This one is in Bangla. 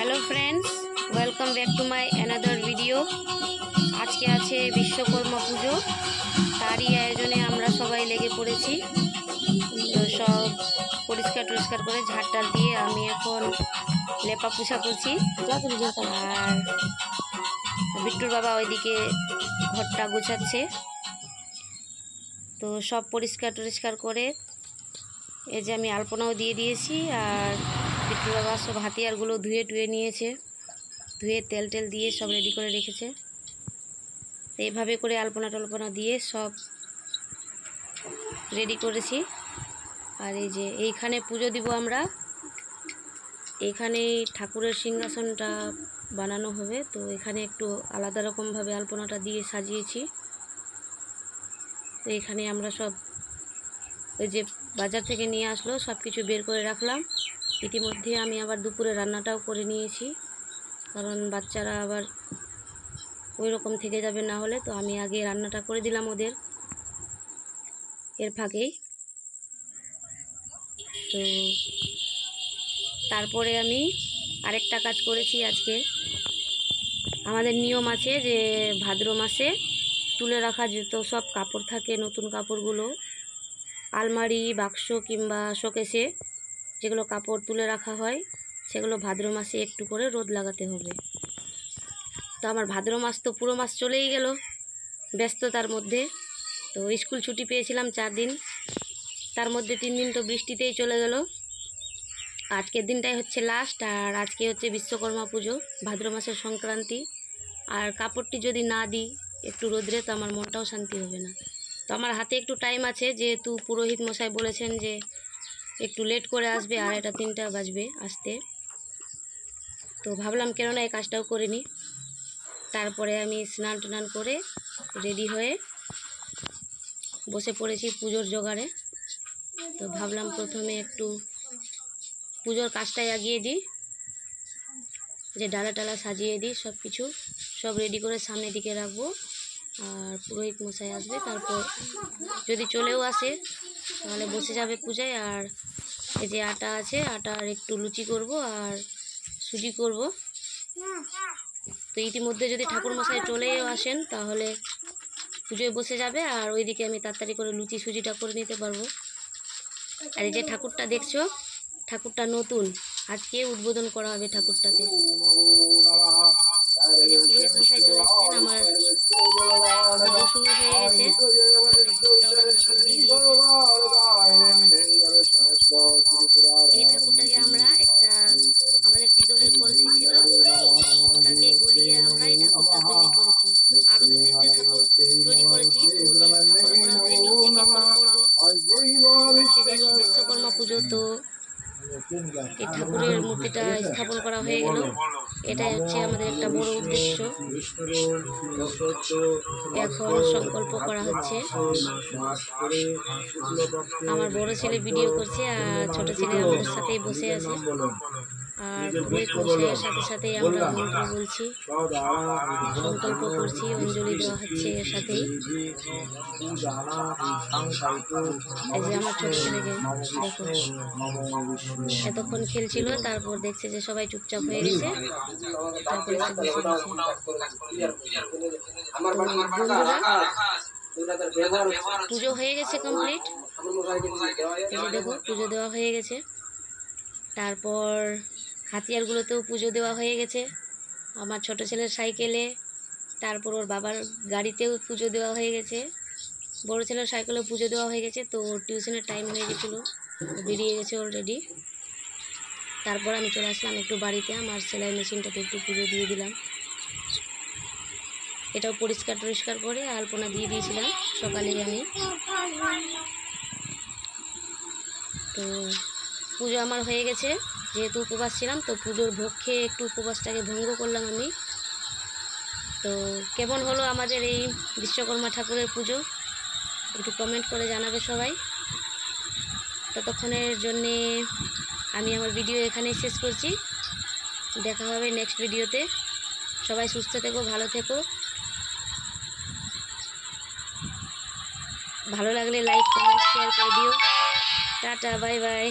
Hello friends, welcome back to my another video. আজকে আছে বিশ্বকর্মা পুজো, তারই আয়োজনে আমরা সবাই লেগে পড়েছি। তো সব পরিষ্কার টরিষ্কার করে ঝাড়টার দিয়ে আমি এখন লেপা পোছা করছি। আর বিট্টুর বাবা ওইদিকে ঘরটা গোছাচ্ছে। তো সব পরিষ্কার টরিষ্কার করে এই যে আমি আলপনাও দিয়ে দিয়েছি। আর বিট্টুর বাবা সব হাতিয়ারগুলো ধুয়ে টুয়ে নিয়েছে, ধুয়ে তেল টেল দিয়ে সব রেডি করে রেখেছে। তো এইভাবে করে আলপনা টল্পনা দিয়ে সব রেডি করেছি। আর এই যে এইখানে পুজো দিব আমরা, এইখানে ঠাকুরের সিংহাসনটা বানানো হবে। তো এখানে একটু আলাদা রকমভাবে আলপনাটা দিয়ে সাজিয়েছি। তো এখানে আমরা সব ওই যে বাজার থেকে নিয়ে আসলো সব কিছু বের করে রাখলাম। ইতিমধ্যে আমি আবার দুপুরে রান্নাটাও করে নিয়েছি, কারণ বাচ্চারা আবার ওই রকম থেকে যাবে না হলে। তো আমি আগে রান্নাটা করে দিলাম ওদের এর ফাঁকেই। তো তারপরে আমি আরেকটা কাজ করেছি আজকে। আমাদের নিয়ম আছে যে ভাদ্র মাসে তুলে রাখা যত সব কাপড় থাকে, নতুন কাপড়গুলো আলমারি, বাক্স কিংবা শোকেসে যেগুলো কাপড় তুলে রাখা হয়, সেগুলো ভাদ্র মাসে একটু করে রোদ লাগাতে হবে। তো আমার ভাদ্র মাস তো পুরো মাস চলেই গেল ব্যস্ততার মধ্যে। তো স্কুল ছুটি পেয়েছিলাম 4 দিন, তার মধ্যে 3 দিন তো বৃষ্টিতেই চলে গেল। আজকের দিনটাই হচ্ছে লাস্ট, আর আজকে হচ্ছে বিশ্বকর্মা পুজো, ভাদ্র মাসের সংক্রান্তি। আর কাপড়টি যদি না দিই একটু রোদ্রে, তো আমার মনটাও শান্তি হবে না। তো আমার হাতে একটু টাইম আছে, যেহেতু পুরোহিত মশাই বলেছেন যে একটু লেট করে আসবে, 2:30-3টা বাজবে আসতে। তো ভাবলাম কেননা এই কাজটাও করে নিই। তারপরে আমি স্নান টান করে রেডি হয়ে বসে পড়েছি পুজোর জোগাড়ে। তো ভাবলাম প্রথমে একটু পুজোর কাজটাই এগিয়ে দিই, যে ডালা টালা সাজিয়ে দিই, সব কিছু সব রেডি করে সামনের দিকে রাখবো। আর পুরোহিত মশাই আসবে, তারপর যদি চলেও আসে তাহলে বসে যাবে পূজায়। আর এই যে আটা আছে, আটার একটু লুচি করব আর সুজি করব। তো ইতিমধ্যে যদি ঠাকুর মশাই চলেও আসেন তাহলে পুজোয় বসে যাবে, আর ওইদিকে আমি তাড়াতাড়ি করে লুচি সুজিটা করে নিতে পারবো। আর এই যে ঠাকুরটা দেখছো, ঠাকুরটা নতুন, আজকে উদ্বোধন করা হবে ঠাকুরটাকে। এই যে পুরোহিত মশাই চলে এসেছেন, আমার পুজো শুরু হয়ে গেছে। এই ঠাকুরটাকে আমরা একটা, আমাদের পিতলের কলসি ছিল, ওটাকে গলিয়ে আমরা এই ঠাকুরটা তৈরি করেছি। আরো 2-3টে ঠাকুর তৈরি করেছি, তো ওটি স্থাপন করা হয়নি, এক এক করে করবো। আজকে যেহেতু বিশ্বকর্মা পুজো, তো এই ঠাকুরের মূর্তিটা স্থাপন করা হয়ে গেল। এটাই হচ্ছে আমাদের একটা বড় উদ্দেশ্য। এখন সংকল্প করা হচ্ছে। আমার বড় ছেলে ভিডিও করছে আর ছোট ছেলে আমাদের সাথেই বসে আছে। আর পুরোহিত মশাইয়ের সাথে সাথেই আমরা মন্ত্র বলছি, সংকল্প করছি, অঞ্জলি দেওয়া হচ্ছে এর সাথেই। এই যে আমার ছোট ছেলেকে দেখো, এতক্ষণ খেলছিল, তারপর দেখছে যে সবাই চুপচাপ হয়ে গেছে, তারপরে সে বসে গেছে। বন্ধুরা, পুজো হয়ে গেছে কমপ্লিট। এই যে দেখো পুজো দেওয়া হয়ে গেছে। তারপর হাতিয়ারগুলোতেও পুজো দেওয়া হয়ে গেছে, আমার ছোট ছেলের সাইকেলে, তারপর ওর বাবার গাড়িতেও পুজো দেওয়া হয়ে গেছে, বড় ছেলের সাইকেলেও পুজো দেওয়া হয়ে গেছে। তো টিউশনের টাইম হয়ে গেছিলো, বেরিয়ে গেছে অলরেডি। তারপর আমি চলে আসলাম একটু বাড়িতে, আমার সেলাই মেশিনটাতে একটু পুজো দিয়ে দিলাম। এটাও পরিষ্কার টরিষ্কার করে আলপনা দিয়ে দিয়েছিলাম সকালে আমি। তো পুজো আমার হয়ে গেছে, যেহেতু উপবাস ছিলাম, তো পুজোর ভোগ খেয়ে একটু উপবাসটাকে ভঙ্গ করলাম আমি। তো কেমন হলো আমাদের এই বিশ্বকর্মা ঠাকুরের পুজো, একটু কমেন্ট করে জানাবে সবাই। ততক্ষণের জন্যে আমি আমার ভিডিও এখানেই শেষ করছি। দেখা হবে নেক্সট ভিডিওতে। সবাই সুস্থ থেকো, ভালো থেকো। ভালো লাগলে লাইক, কমেন্ট, শেয়ার করে দিও। Tata, bye bye.